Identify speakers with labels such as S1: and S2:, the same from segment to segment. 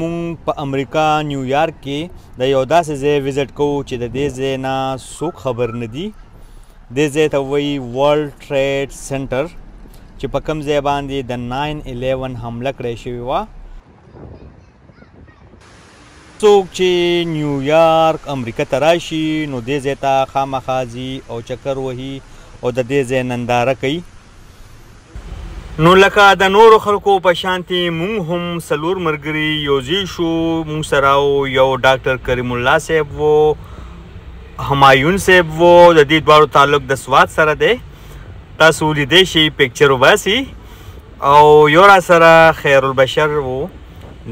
S1: مونږ په امریکا نیویارک کې د یو داسې ځای وزټ کوو چې د دې ځای نه څوک خبر نه دي. دې ځای ته وایي ورلډ ټریډ سنټر چې په کوم ځای باندې د 9/11 حمله کړې شوې وه. څوک چې نیویارک امریکا ته راشي نو دې ځای ته خامخا ځي او چکر وهي او د دې ځای ننداره کوي. نو لکه د نورو خلکو په شانتي مونږ هم څلور ملګري یو ځای شو. مونږ سره یو ډاکټر کریم الله صاحب و، همایون صاحب و، د دې دواړو تعلق د سوات سره دی. تاسو لیدی شئ پکچر وباسي. او یو را سره خیر البشر و،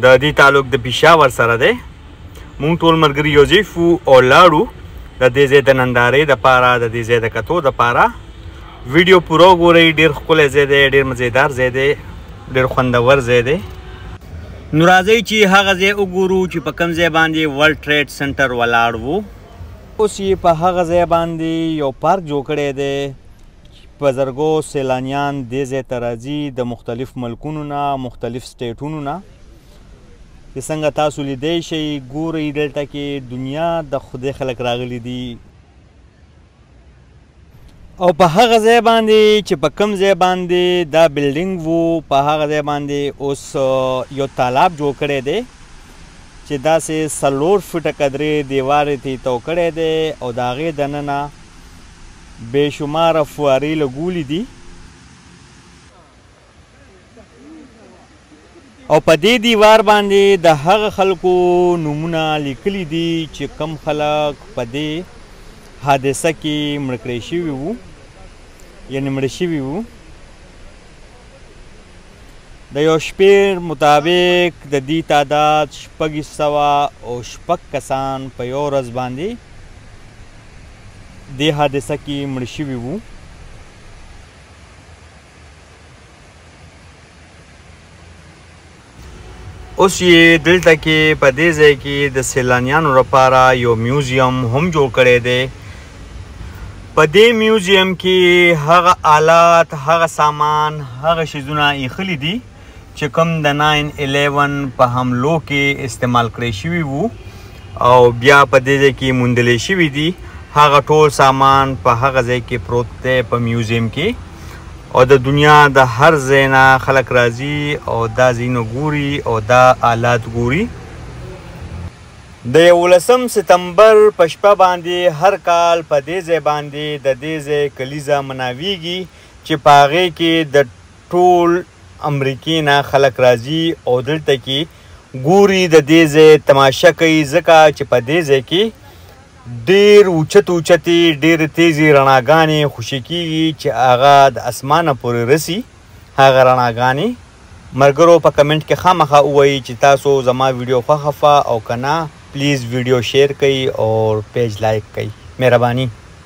S1: د دې تعلق د پېښور سره دی. مونږ ټول ملګري یو ځای شو او لاړو د دې ځای د نندارې دپاره، د دې ځای د کتو دپاره. ویډیو پوره وګورئ، ډېر ښکلی ځای دی، ډېر مزیدار ځای دی، ډېر خوندور ځای دی. نو راځئ چې هغه ځای وګورو چې په کوم ځای باندې ورلډ ټریډ سنټر ولاړ و. اوس یې په هغه ځای باندې یو پارک جوړ کړی دی. په زرګو سیلانیان دې ځای ته راځي د مختلف ملکونو نه، مختلف سټیټونو نه. چې څنګه تاسو لیدی شئ، ګورئ دلته کې دنیا د خدای خلک راغلي دي. او په هغه ځای باندې چې په کوم ځای باندې دا بلډینګ وو، په هغه ځای باندې اوس یو تالاب جوړ کړی دی چې داسې 4 فټه قدرې دیوارې ترې تو کړی دی او د هغې دننه بې شماره فوارې لګولي دي. او په دې دیوار باندې د هغه خلکو نومونه لیکلي دي چې کم خلک په دې حادثه کې مړه کړی شوي وو، یعنې مړه شوي وو. د یو شمېر مطابق د دې تعداد 606 کسان په یو ورځ باندې دې حادثه کې مړه شوي وو. اوس یې دلته کې په دې ځای کې د سیلانیانو لپاره یو میوزیم هم جوړ کړی دی. په دې میوزیم کې هغه آلات، هغه سامان، هغه شیزونه ایښلي دي چې کوم د 9/11 په حملو کې استعمال کړی شوي وو او بیا په دې ځای کې موندلی شوي دي. هغه ټول سامان په هغه ځای کې پروت دی په میوزیم کې. او د دنیا د هر ځای نه خلک راځي او دا ځایونه ګوري او دا آلات ګوري. د 11 ستمبر په شپه باندې هر کال په دې ځای باندې د دې ځای کلیزه مناویږي چې په هغې کې د ټول امریکې نه خلک راځي او دلته کې ګوري، د دې ځای تماشه کوي، ځکه چې په دې ځای کې ډېر اوچتې ډېرې تیزې رڼاګانې خوشې کېږي چې هغه د اسمانه پورې رسي. هغه رڼاګانې ملګرو په کمنټ کې خامخا ووایي چې تاسو زما ویډیو خوښه او که نه پلیز ویډیو شیر کوئ او پیج لایک کوئ. مهرباني.